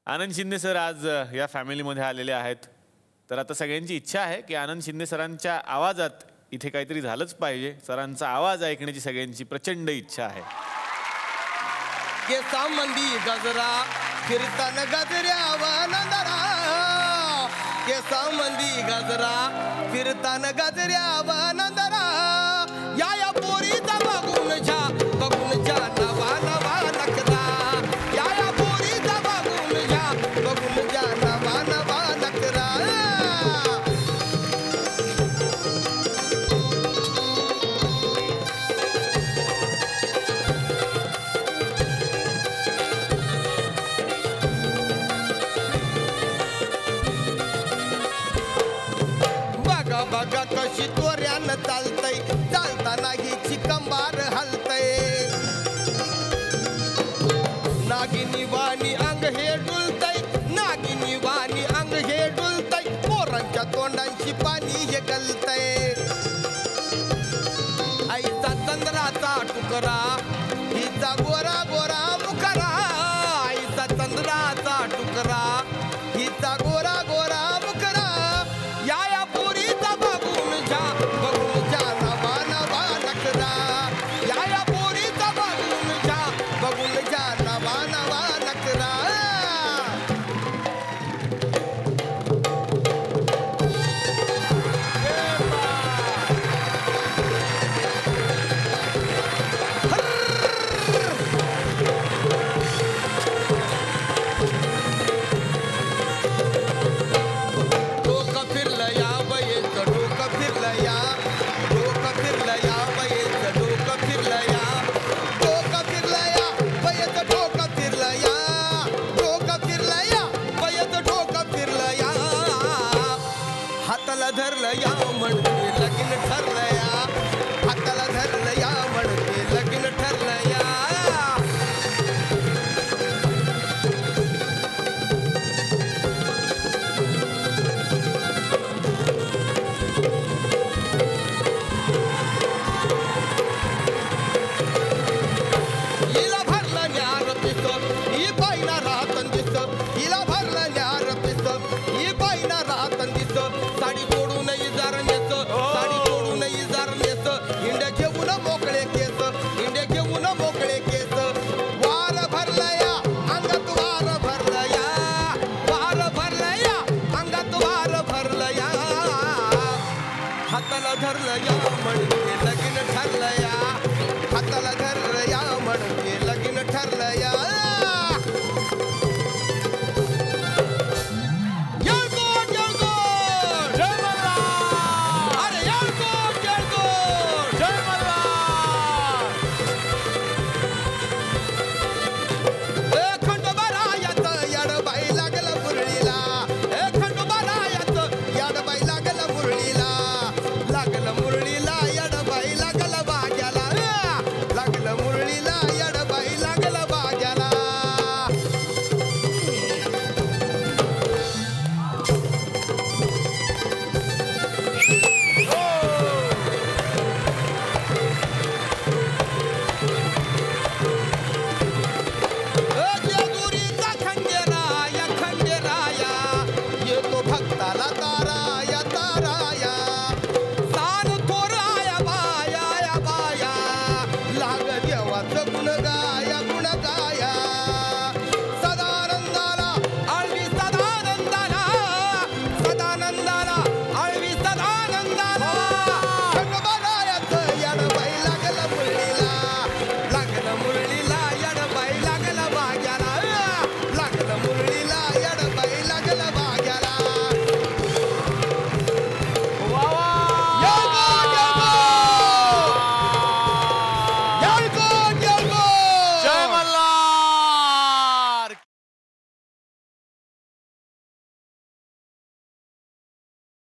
Anand Shinde sir आज या फॅमिलीमध्ये आलेले आहेत. तर आता सगळ्यांची इच्छा आहे की आनंद शिंदे सरांच्या आवाजात इथे काहीतरी झालंच पाहिजे. सरांचा आवाज ऐकण्याची सगळ्यांची प्रचंड इच्छा आहे. केसामंदी गजरा फिरताना गजऱ्यावर नंदरा, केसामंदी गजरा फिरताना गजऱ्यावर नंदरा, या पोरीचा बघून जा नवा नवा नखरा, या पोरीचा बघून जा नवा नवा नखरा. बघा कशी त्वऱ्यानं चालतय, चालताना हिची कंबार हलतय, नागिनी वाणी अंग हे डुलतय, नागिनी वाणी अंग हे डुलतय, पोरांच्या तोंडांची पाणी हे गलतय. आईचा चंद्राचा टुकरा हिचा गोरा गोरा मुखरा, आईचा चंद्राचा टुकरा हिचा गोरा